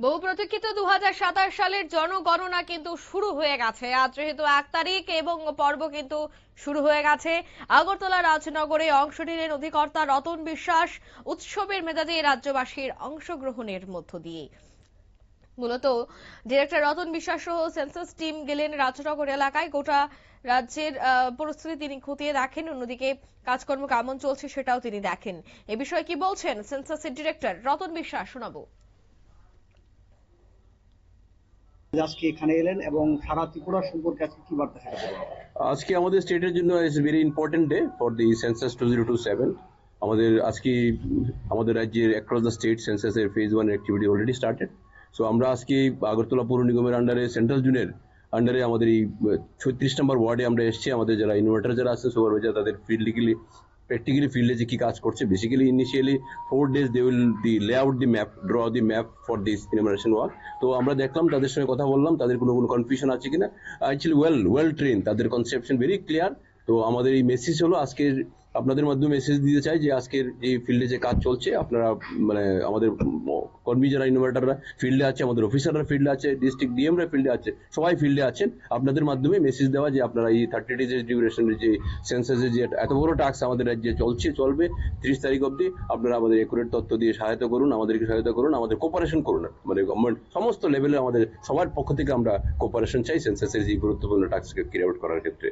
বহু প্রতীক্ষিত 2027 সালের জনগণনা কিন্তু শুরু হয়ে গেছে। আজ যেহেতু 1 তারিখ এবং পর্ব কিন্তু শুরু হয়ে গেছে। আগরতলা রাজনগরে অংশ নিলেন অধিকর্তা রতন বিশ্বাস। উৎসবের মেজাজে রাজ্যবাসীর অংশগ্রহণের মধ্য দিয়ে মূলত ডিরেক্টর রতন বিশ্বাস সহ সেন্সাস টিম গেলেন রাজনগর এলাকায়। গোটা রাজ্যের পরিস্থিতি তিনি খতিয়ে দেখেন, অন্যদিকে কাজকর্ম কেমন চলছে সেটাও তিনি দেখেন। এ বিষয়ে কি বলছেন সেন্সাসের ডিরেক্টর রতন বিশ্বাস, শোনাবো। আজকে এখানে এলেন এবং সারা ত্রিপুরা সম্পর্কে আজকে কি বার্তা সেটা বলুন। আজকে আমাদের স্টেটের জন্য is very important day for the census 2027। আমাদের আজকে আমাদের রাজ্যের অ্যাক্রস দ্য স্টেট সেন্সাসের phase 1 activity already started. So আমরা আজকে আগরতলা পৌর নিগমের আন্ডারে সেন্ট্রাল জোনের আন্ডারে আমাদের এই 36 নম্বর ওয়ার্ডে আমরা এসেছি। আমাদের যারা ইনভার্টার যারা আছে সুপারভাইজার তাদের practically ফিল্ডে যে কি কাজ করছে, basically initially 4 days they will lay out the map, draw the map for this enumeration work. তো আমরা দেখলাম, তাদের সঙ্গে কথা বললাম, তাদের কোনো কনফিউশন আছে কিনা। অ্যাকচুয়ালি ওয়েল ট্রেন, তাদের কনসেপশন ভেরি ক্লিয়ার। তো আমাদের এই মেসেজ হলো আজকের আপনাদের মাধ্যমে মেসেজ দিতে চাই যে আজকের যে ফিল্ডে যে কাজ চলছে, আপনারা মানে আমাদের কর্মী যারা ইনোভেটররা ফিল্ডে আছে, আমাদের অফিসাররা ফিল্ডে আছে, ডিস্ট্রিক্ট ডিএমরা ফিল্ডে আছে, সবাই ফিল্ডে আছেন। আপনাদের মাধ্যমে মেসেজ দেওয়া যে আপনারা এই 30 ডেজের ডিউরেশনের যে সেন্সাসের যে এত বড় টাস্ক আমাদের রাজ্যে চলবে 30 তারিখ অবধি, আপনারা আমাদের একুরেট তথ্য দিয়ে সহায়তা করুন, আমাদেরকে সহায়তা করুন, আমাদের কোপারেশন করুন। মানে গভর্নমেন্ট সমস্ত লেভেলে আমাদের সবার পক্ষ থেকে আমরা কোপারেশন চাই সেন্সাসের এই গুরুত্বপূর্ণ টাস্ককে ক্যারি আউট করার ক্ষেত্রে।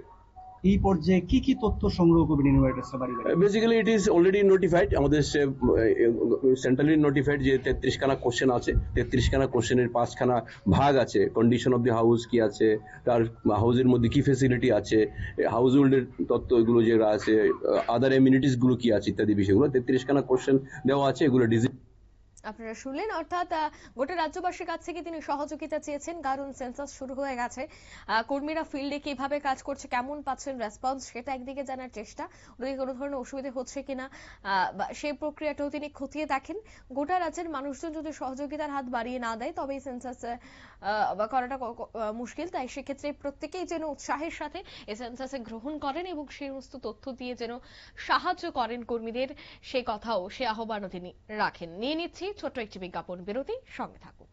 এই পর্যায়ে কি কি তথ্য সংগ্রহ করবেন ইনোভেটরসরা বাড়ি বাড়ি? Basically it is already notified, আমাদের সেন্ট্রালি নোটিফাইড যে 33 খানা কোশ্চেন আছে। 33 খানা কোশ্চেনের 5 খানা ভাগ আছে। কন্ডিশন অফ দি হাউস কি আছে, তার হাউসের মধ্যে কি ফেসিলিটি আছে, হাউস হোল্ডের তথ্য এগুলো যেগুলো আছে, আদার এমিউনিটিস গুলো কি আছে ইত্যাদি বিষয়গুলো 33 খানা কোশ্চেন দেওয়া আছে। এগুলো আপনারা শুনলেন, অর্থাৎ গোটা রাজ্যবাসীর কাছ থেকে তিনি সহযোগিতা চেয়েছেন, কারণ সেন্সাস শুরু হয়ে গেছে। কর্মীরা ফিল্ডে কিভাবে কাজ করছে, কেমন পাচ্ছেন রেসপন্স, সেটা একদিকে জানার চেষ্টা, ওদিকে কোনো ধরনের অসুবিধা হচ্ছে কিনা সেই প্রক্রিয়াটাও তিনি খতিয়ে দেখেন। গোটা রাজ্যের মানুষজন যদি সহযোগিতার হাত বাড়িয়ে না দেয় তবে সেন্সাস করাটা মুশকিল। তাই সেক্ষেত্রে প্রত্যেকেই যেন উৎসাহের সাথে এই সেন্সাসে গ্রহণ করেন এবং সেই সমস্ত তথ্য দিয়ে যেন সাহায্য করেন কর্মীদের, সে কথাও, সে আহ্বানও তিনি রাখেন। নিয়ে নিচ্ছি ছোট্ট একটি বিজ্ঞাপন বিরতি, সঙ্গে থাকুন।